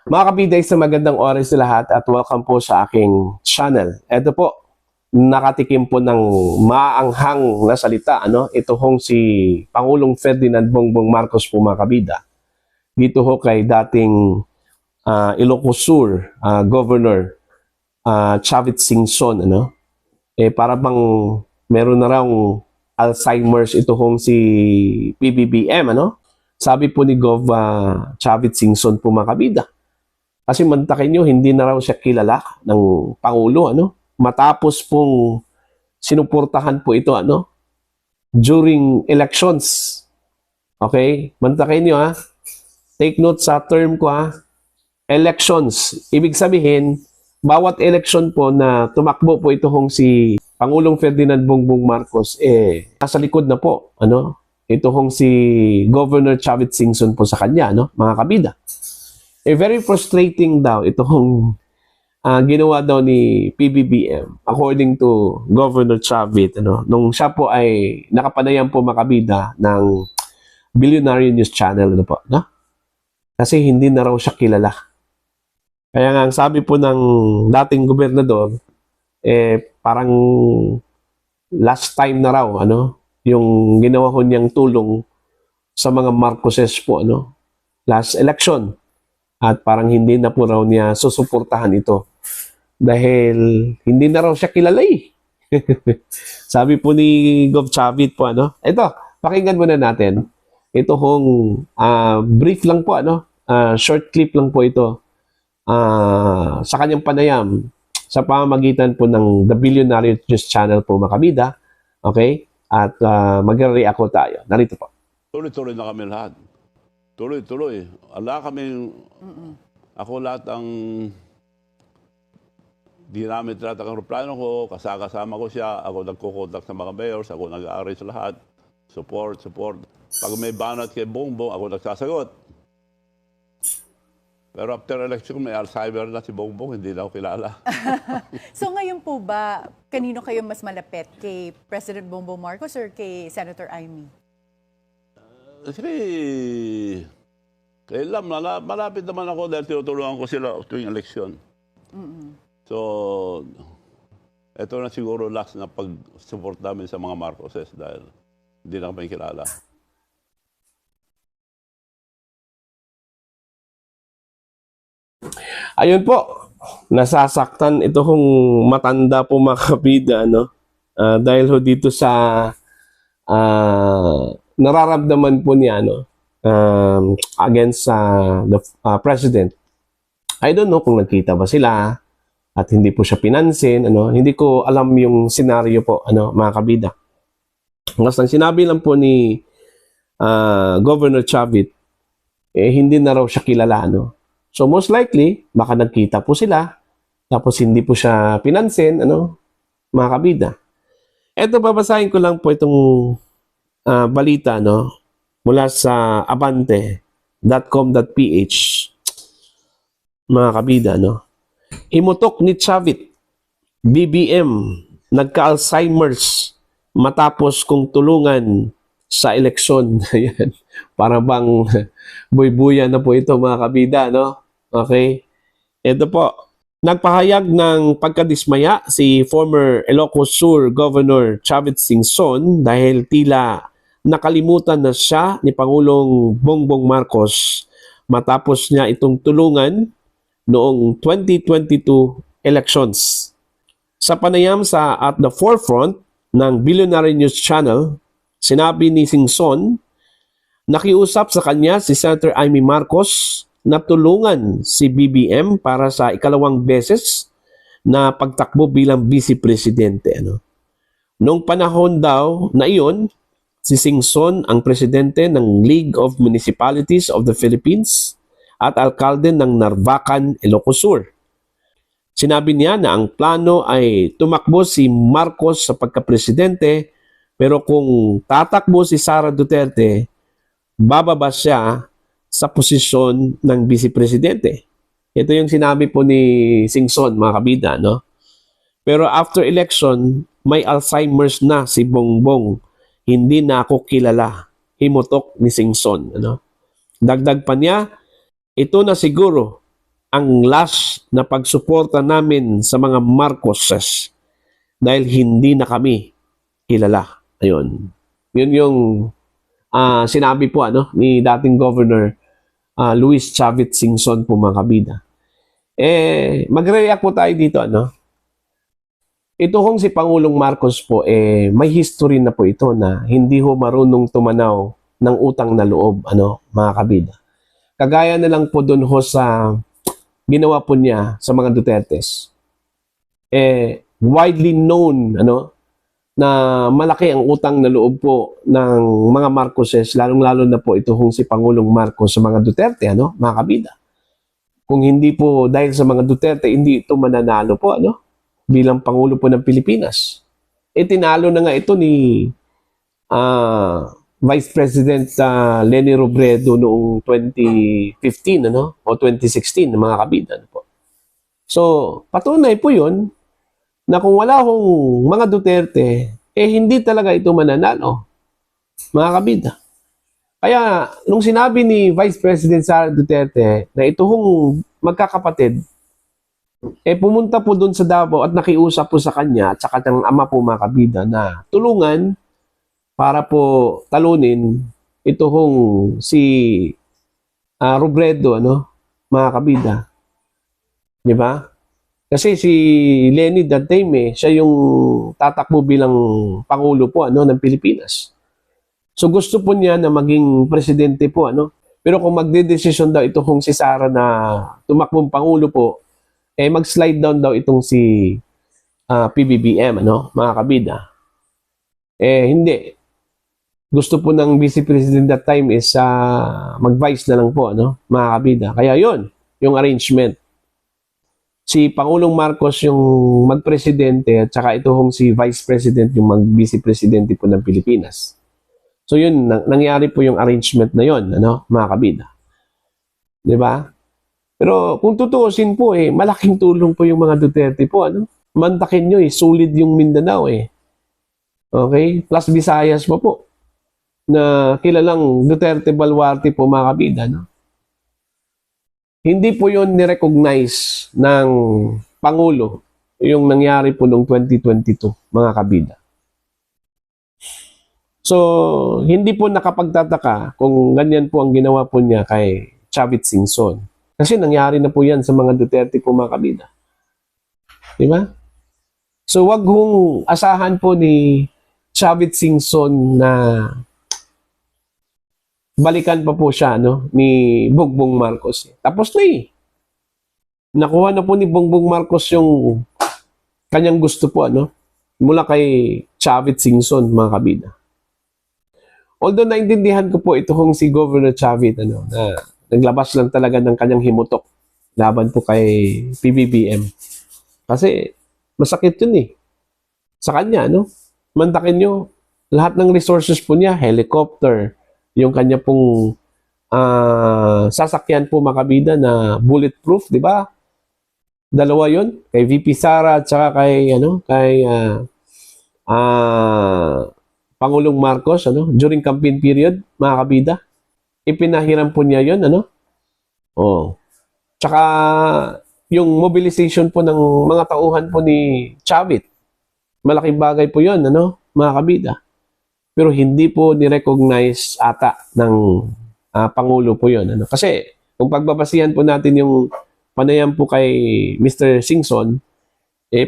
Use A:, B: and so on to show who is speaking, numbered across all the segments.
A: Mga kabiday, sa magandang oras sa lahat at welcome po sa aking channel. Ito po, nakatikim po ng maanghang na salita. Ito hong si Pangulong Ferdinand Bongbong Marcos po, mga kabida. Dito ho kay dating Ilocos Sur Governor Chavit Singson. Para bang meron na raw Alzheimer's ito hong si PBBM. Sabi po ni Gov Chavit Singson po, mga kabida. Kasi mantakin nyo, hindi na raw siya kilala ng Pangulo, matapos pong sinuportahan po ito, during elections. Okay? Mantakin nyo, take note sa term ko, elections. Ibig sabihin, bawat election po na tumakbo po ito hong si Pangulong Ferdinand Bongbong Marcos, nasa likod na po, ito hong si Governor Chavit Singson po sa kanya, mga kabida. Very frustrating daw itong ginawa daw ni PBBM according to Governor Chavit, nung siya po ay nakapanayam po, makabida ng Billionaire News Channel, kasi hindi na raw siya kilala. Kaya nga ang sabi po ng dating gobernador, parang last time na raw, yung ginawa ko niyang tulong sa mga Marcoses po, last election. At parang hindi na po raw niya susuportahan ito dahil hindi na raw siya kilala Sabi po ni Gov Chavit po, ito, pakinggan muna natin. Ito hong brief lang po, short clip lang po ito sa kanyang panayam sa pamamagitan po ng The Billionaire News Channel po, makabida. Okay? At mag-react po tayo. Narito po.
B: Tuloy-tuloy na kami lahat. Tuloy-tuloy. Ala kami, ako lahat ang ginamit lahat ang aeroplano ko, kasama ko siya, ako nagkukontak sa mga mayors, ako nag-aaray sa lahat, support. Pag may banat kay Bongbong, ako nagsasagot. Pero after election, may Alzheimer na si Bongbong, hindi na ako kilala.
C: So ngayon po ba, kanino kayo mas malapit? Kay President Bongbong Marcos or kay Senator Amy?
B: Kailan, malapit naman ako dahil tinutulungan ko sila tuwing eleksyon. So, ito na siguro last na pag-support namin sa mga Marcoses dahil hindi na kami kilala.
A: Ayun po, nasasaktan ito kung matanda po, mga kabida, dahil ho dito sa nararamdaman po niya against the president. I don't know kung nagkita ba sila at hindi po siya pinansin, hindi ko alam yung senaryo po, mga kabida. Basta sinabi lang po ni Governor Chavit, hindi na raw siya kilala, So most likely, baka nagkita po sila, tapos hindi po siya pinansin, mga kabida. Eto, babasahin ko lang po itong balita, mula sa abante.com.ph, mga kabida, Imutok ni Chavit, BBM, nagka-Alzheimer's matapos kong tulungan sa eleksyon. Ayan. Para bang buy-buyan na po ito, mga kabida, Okay? Ito po, nagpahayag ng pagkadismaya si former Ilocos Sur Governor Chavit Singson dahil tila nakalimutan na siya ni Pangulong Bongbong Marcos matapos niya itong tulungan noong 2022 elections. Sa panayam sa At the Forefront ng Billionaire News Channel, sinabi ni Singson, nakiusap sa kanya si Senator Amy Marcos na tulungan si BBM para sa ikalawang beses na pagtakbo bilang Vice Presidente. Noong panahon daw na iyon, si Singson ang presidente ng League of Municipalities of the Philippines at alkalde ng Narvacan, Ilocos Sur. Sinabi niya na ang plano ay tumakbo si Marcos sa pagkapresidente, pero kung tatakbo si Sara Duterte, bababa siya sa posisyon ng Vice Presidente. Ito yung sinabi po ni Singson, mga kabida, Pero after election, may Alzheimer's na si Bongbong. Hindi na ako kilala. Himutok ni Singson. Dagdag pa niya, ito na siguro ang last na pagsuporta namin sa mga Marcoses dahil hindi na kami kilala. Ayun. Yun yung sinabi po ni dating Governor Luis Chavit Singson po mga kabida. Magre-react po tayo dito. Ito hong si Pangulong Marcos po, may history na po ito na hindi ho marunong tumanaw ng utang na loob, mga kabida. Kagaya na lang po doon ho sa ginawa po niya sa mga Dutertes. Widely known, na malaki ang utang na loob po ng mga Marcoses, lalong-lalo na po ito hong si Pangulong Marcos sa mga Duterte, mga kabida. Kung hindi po dahil sa mga Duterte, hindi ito mananalo po, bilang Pangulo po ng Pilipinas. Tinalo na nga ito ni Vice President Leni Robredo noong 2015 o 2016 mga kabida po. So, patunay po 'yun na kung wala hong mga Duterte, hindi talaga ito mananalo, mga kabida. Kaya, nung sinabi ni Vice President Sara Duterte na ito hong magkakapatid, pumunta po doon sa Davao at nakiusap po sa kanya at saka ng ama po mga kabida na tulungan para po talunin ito hong si Robredo, mga kabida. Di ba? Kasi si Leni that time, siya yung tatakbo bilang Pangulo po ng Pilipinas. So gusto po niya na maging presidente po. Pero kung magdedesisyon daw ito kung si Sara na tumakbong Pangulo po, mag-slide down daw itong si PBBM, mga kabida. Hindi. Gusto po ng Vice President that time is mag-vice na lang po, mga kabida. Kaya yon yung arrangement. Si Pangulong Marcos yung mag-presidente at saka ito hong si Vice President yung mag-Vice Presidente po ng Pilipinas. So yun, nangyari po yung arrangement na yon, mga kabida. Di ba? Pero kung tutuusin po, malaking tulong po yung mga Duterte po, Mantakin nyo, solid yung Mindanao, Okay? Plus Visayas pa po. Na kilalang Duterte Baluarte po, mga kabida, Hindi po yun ni-recognize ng Pangulo yung nangyari po noong 2022, mga kabida. So, hindi po nakapagtataka kung ganyan po ang ginawa po niya kay Chavit Singson. Kasi nangyari na po yan sa mga Duterte po mga kabida. Di ba? So wag hong asahan po ni Chavit Singson na balikan pa po siya ni Bongbong Marcos. Tapos na Nakuha na po ni Bongbong Marcos yung kanyang gusto po mula kay Chavit Singson mga kabida. Although naintindihan ko po ito kung si Governor Chavit na naglabas lang talaga ng kanyang himutok laban po kay PBBM. Kasi masakit yun sa kanya, Mantakin nyo, lahat ng resources po niya, helicopter, yung kanya pong sasakyan po makabida na bulletproof, di ba? Dalawa yun, kay VP Sara at saka kay Pangulong Marcos, during campaign period, mga kabida. Ipinahiram po niya yun, Tsaka, yung mobilization po ng mga tauhan po ni Chavit, malaking bagay po yun, mga kabida. Pero hindi po ni-recognize ata ng Pangulo po yun, Kasi, kung pagbabasihan po natin yung panayam po kay Mr. Singson,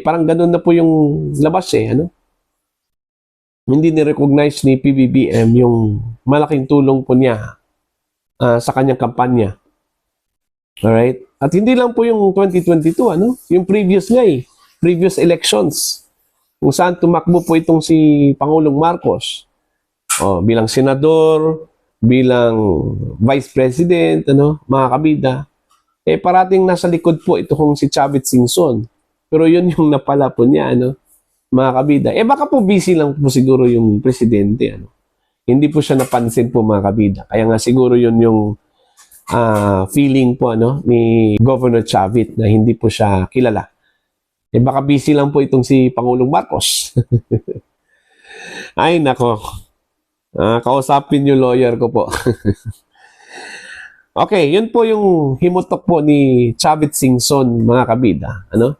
A: parang ganun na po yung labas, Hindi ni-recognize ni PBBM yung malaking tulong po niya sa kanyang kampanya. Alright? At hindi lang po yung 2022, Yung previous nga previous elections. Kung saan tumakbo po itong si Pangulong Marcos. Bilang senador, bilang vice president, mga kabida. Parating nasa likod po ito kung si Chavit Singson. Pero yun yung napala po niya, mga kabida. Baka po busy lang po siguro yung presidente, Hindi po siya napansin po mga kabida. Kaya nga siguro yun yung feeling po ni Governor Chavit na hindi po siya kilala. Baka busy lang po itong si Pangulong Marcos. Ay nako. Kausapin yung lawyer ko po. Okay, yun po yung himutok po ni Chavit Singson, mga kabida. Ano?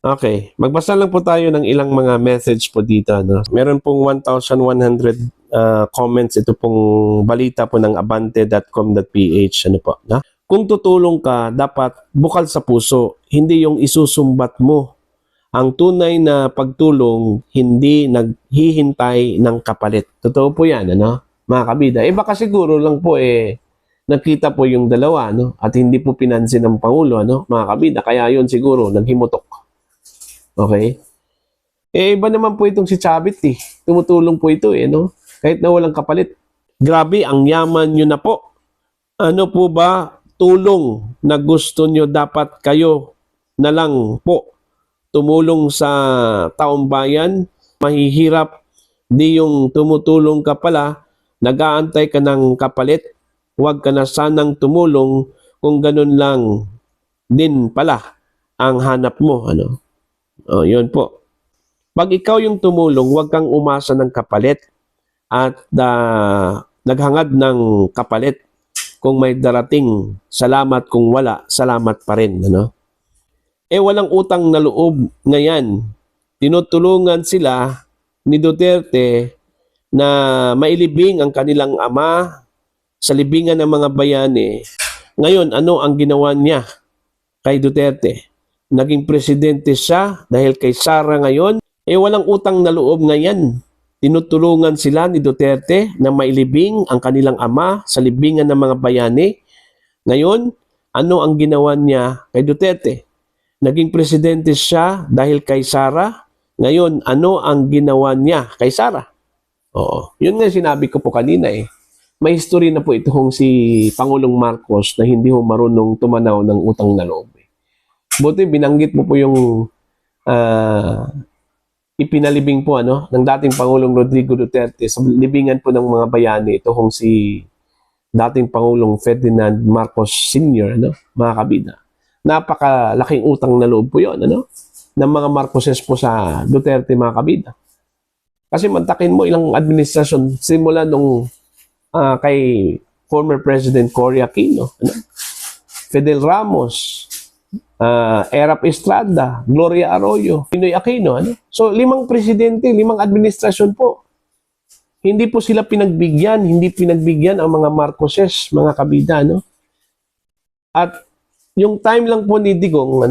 A: Okay, magbasa lang po tayo ng ilang mga message po dito. Ano? Meron pong 1,100 comments. Ito pong balita po ng abante.com.ph. Ano po? Na? Kung tutulong ka, dapat bukal sa puso, hindi yung isusumbat mo. Ang tunay na pagtulong, hindi naghihintay ng kapalit. Totoo po yan, ano? Mga kabida. Baka siguro lang po nakita po yung dalawa, no? At hindi po pinansin ng Pangulo, ano? Mga kabida. Kaya yun siguro, naghimutok. Okay? Iba naman po itong si Chavit, Tumutulong po ito, no? Kahit na walang kapalit. Grabe, ang yaman nyo na po. Ano po ba tulong na gusto nyo, dapat kayo na lang po tumulong sa taong bayan? Mahihirap, di yung tumutulong ka pala, nag-aantay ka ng kapalit. Huwag ka na sanang tumulong kung ganun lang din pala ang hanap mo. Ano? Yun po. Pag ikaw yung tumulong, huwag kang umasa ng kapalit at naghangad ng kapalit. Kung may darating, salamat. Kung wala, salamat pa rin. Ano? Walang utang na loob ngayon. Tinutulungan sila ni Duterte na mailibing ang kanilang ama sa libingan ng mga bayani. Ngayon, ano ang ginawa niya kay Duterte? Naging presidente siya dahil kay Sara ngayon. Walang utang na loob ngayon. Tinutulungan sila ni Duterte na mailibing ang kanilang ama sa libingan ng mga bayani. Ngayon, ano ang ginawa niya kay Duterte? Naging presidente siya dahil kay Sara. Ngayon, ano ang ginawa niya kay Sara? Oo, yun nga sinabi ko po kanina May history na po itong si Pangulong Marcos na hindi ho marunong tumanaw ng utang na loob. Buti binanggit mo po yung ipinalibing po ng dating Pangulong Rodrigo Duterte sa libingan po ng mga bayani. Ito hong si dating Pangulong Ferdinand Marcos Sr., mga kabida. Napakalaking utang na loob po yun, ng mga Marcoses po sa Duterte, mga kabida. Kasi mantakin mo ilang administrasyon simula nung kay former President Cory Aquino, Fidel Ramos, Erap Estrada, Gloria Arroyo, Pinoy Aquino. So 5 presidente, 5 administrasyon po. Hindi po sila pinagbigyan, hindi pinagbigyan ang mga Marcoses, mga kabida. At yung time lang po ni Digong,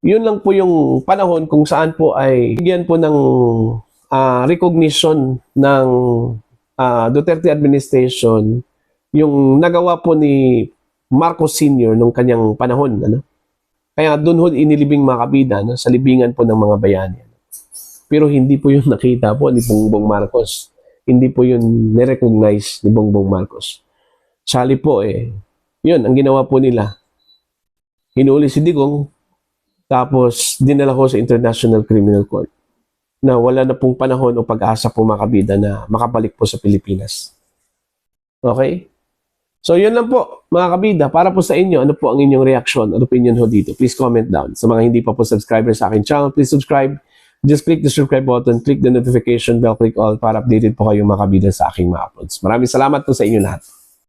A: yun lang po yung panahon kung saan po ay bigyan po ng recognition ng Duterte administration yung nagawa po ni Marcos Sr. nung kanyang panahon. Kaya doon ho inilibing mga kabida sa libingan po ng mga bayani. Pero hindi po yung nakita po ni Bongbong Marcos. Hindi po yun nirecognize ni Bongbong Marcos. Sali po yun ang ginawa po nila. Hinuli si Digong, tapos dinala ko sa International Criminal Court na wala na pong panahon o pag-asa po mga kabida na makabalik po sa Pilipinas. Okay? So yun lang po mga kabida. Para po sa inyo, ano po ang inyong reaksyon at opinion ho dito? Please comment down. Sa mga hindi pa po subscriber sa akin channel, please subscribe. Just click the subscribe button, click the notification bell, click all para updated po kayo mga kabida sa aking mga uploads. Maraming salamat po sa inyo lahat.